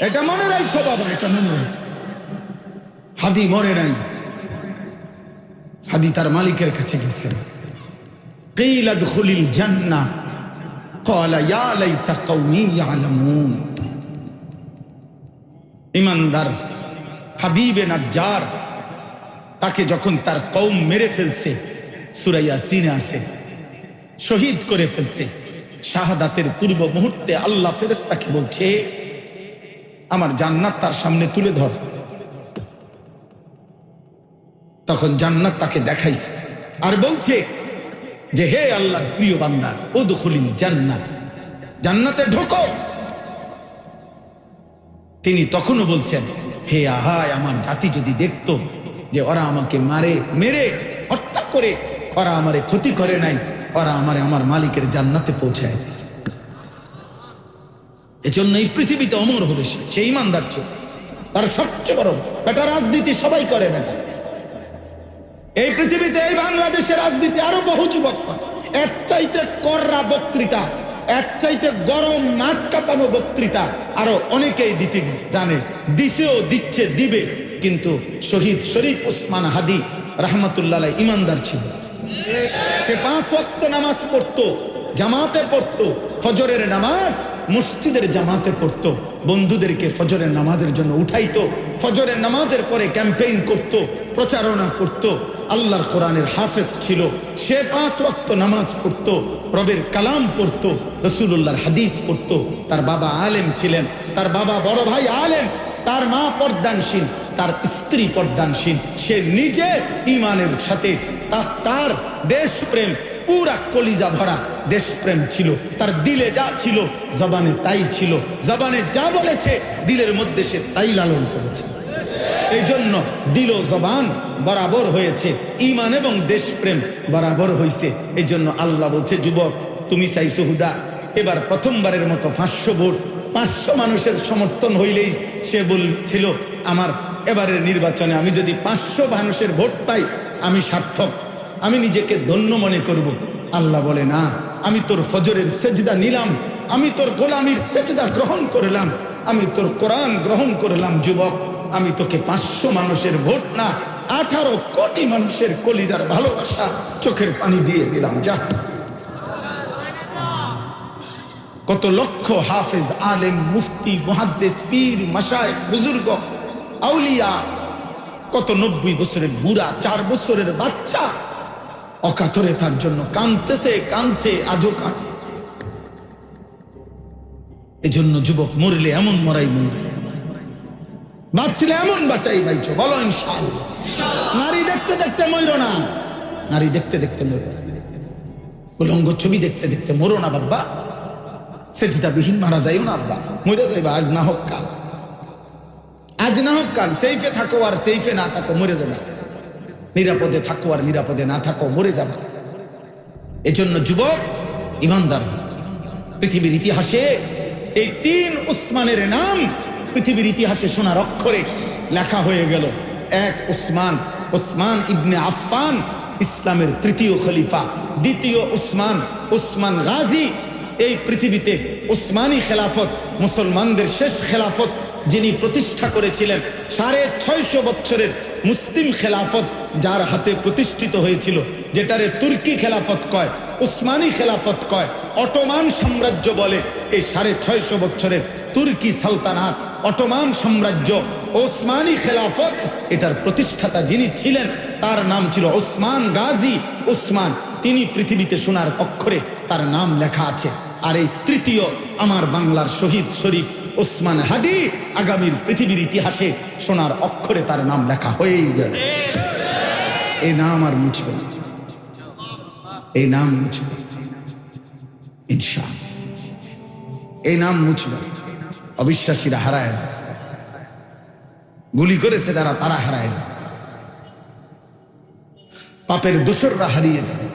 এটা মনে রাখো বাবা, এটা মনে রাখো। হাদি মরে নাই, হাদি তার মালিকের কাছে গেছেন। কিলা দুখুলিল জান্নাহ ক্বালা ইয়া লাইতা কওমি ইয়ালামুন। ইমানদার হাবিবে নাজ্জার তাকে যখন তার কওম মেরে ফেলছে, সূরা ইয়াসিনে আছে, শহীদ করে ফেলছে, শাহাদাতের পূর্ব মুহূর্তে আল্লাহ ফেরেশতাকে বলছে আমার জান্নাত তার সামনে তুলে ধর। তখন জান্নাত তাকে দেখাইছে আর বলছে যে হে আল্লাহর প্রিয় বান্দা, উদখুলিল জান্নাত, জান্নাতে ঢোকো। তিনি তখনও বলছেন হে আহায়, আমার জাতি যদি দেখতো যে ওরা আমাকে মেরে হত্যা করে ওরা আমারে ক্ষতি করে নাই, ওরা আমারে আমার মালিকের জান্নাতে পৌঁছায় দিয়েছে। এজন্য এই পৃথিবীতে অমর হবে সে ইমানদার ছিল। তার সবচেয়ে বড় বেটা রাজনীতি সবাই করে বেটা। এই পৃথিবীতে, এই বাংলাদেশের রাজনীতি আরো বহু যুবক এর চাইতে কররা বক্তৃতা, এর চাইতে গরম নাট কাঁপানো বক্তৃতা আরো অনেকেই দিতে জানে, দিছেও, দিচ্ছে, দিবে। কিন্তু শহীদ শরীফ ওসমান হাদি রাহমাতুল্লাহ আলাইহি ইমানদার ছিল। সে 5 ওয়াক্ত নামাজ পড়তো, জামাতে পড়তো, ফজরের নামাজ মসজিদের জামাতে পড়তো, বন্ধুদেরকে ফজরের নামাজের জন্য উঠাইতো, ফজরের নামাজের পরে ক্যাম্পেইন করত, প্রচারণা করত, আল্লাহর কোরআনের হাফেজ ছিল। সে 5 ওয়াক্ত নামাজ পড়তো, রবের কালাম পড়তো, রাসূলুল্লাহর হাদিস পড়তো। তার বাবা আলেম ছিলেন, তার বাবা বড় ভাই আলেম, তার মা পর্দানশীল, তার স্ত্রী পর্দানশীল। সে নিজে ঈমানের সাথে তার দেশপ্রেম, পুরা কলিজা ভরা দেশপ্রেম ছিল। তার দিলে যা ছিল জবানে তাই ছিল, জবানে যা বলেছে দিলের মধ্যে সে তাই লালন করেছে। এই জন্য দিল ও জবান বরাবর হয়েছে, ঈমান এবং দেশপ্রেম বরাবর হয়েছে। এই জন্য আল্লাহ বলছে, যুবক তুমি চাইছো হুদা, এবার প্রথমবারের মতো 500 ভোট, 500 মানুষের সমর্থন হইলেই সে বলছিল আমার এবারের নির্বাচনে আমি যদি 500 মানুষের ভোট পাই আমি সার্থক, আমি নিজেকে ধন্য মনে করব। আল্লাহ বলে না, আমি তোর ফজরের সেজদা নিলাম, আমি তোর গোলামির সেজদা গ্রহণ করলাম, আমি তোর কোরআন গ্রহণ করলাম। যুবক, আমি তোকে 500 মানুষের ভোট না, 18 কোটি মানুষের কলিজার ভালোবাসা, চোখের পানি দিয়ে দিলাম। যা, কত লক্ষ হাফেজ, আলেম, মুফতি, মুহাদ্দিস, পীর, মাশায়েখ, বুজুর্গ, আউলিয়া, কত 90 বছরের বুড়া, 4 বছরের বাচ্চা অকাতরে তার জন্য কাঁদতেছে, কাঁদছে, আজও কাঁদ। এজন্য যুবক, মরলে এমন মরাই মরবে, বাঁচলে এমন বাঁচাই বাইছো, বলো ইনশাআল্লাহ। নারী দেখতে দেখতে মরো না, নারী দেখতে দেখতে মরো, উলঙ্গ ছবি দেখতে দেখতে মরো না বাবা। সেজদাবিহীন মারা যাইও না আব্বা, মরে যাইবা, আজ না হোক কাল, আজ না হোক কাল। সেইফে থাকো আর সেইফে না থাকো, মরে যাবে। নিরাপদে থাকো আর নিরাপদে না থাকো, মরে যাবে। এজন্য যুবক ইমানদার। পৃথিবীর ইতিহাসে এই 3 উসমানের নাম পৃথিবীর ইতিহাসে সোনার অক্ষরে লেখা হয়ে গেল। 1 উসমান, উসমান ইবনে আফফান, ইসলামের 3য় খলিফা। 2য় উসমান, উসমান গাজী। এই পৃথিবীতে উসমানী খেলাফত, মুসলমানদের শেষ খেলাফত যিনি প্রতিষ্ঠা করেছিলেন, 650 বছরের মুসলিম খেলাফত যার হাতে প্রতিষ্ঠিত হয়েছিল, যেটারে তুর্কি খেলাফত কয়, উসমানী খেলাফত কয়, অটোমান সাম্রাজ্য বলে। এই 650 বছরের তুর্কি সালতানাত, অটোমান সাম্রাজ্য, ওসমানী খেলাফত, এটার প্রতিষ্ঠাতা যিনি ছিলেন তার নাম ছিল ওসমান গাজী উসমান। তিনি পৃথিবীতে সোনার অক্ষরে তার নাম লেখা আছে। আর এই 3য় আমার বাংলার শহীদ শরীফ ওসমান হাদি, আগামীর পৃথিবীর ইতিহাসে সোনার অক্ষরে তার নাম লেখা হয়েই গেল। এই নাম আর মুছবে না, এই নাম মুছবে ইনশাআল্লাহ, এই নাম মুছবে। অবিশ্বাসীরা হারায় যায়, গুলি করেছে যারা তারা হারায় যায়, পাপের দোসররা হারিয়ে যায়,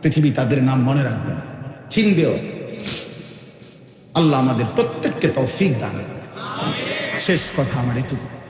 পৃথিবী তাদের নাম মনে রাখবে না, চিনবেও। আল্লাহ আমাদের প্রত্যেককে তৌফিক দান। শেষ কথা আমার এটুকু।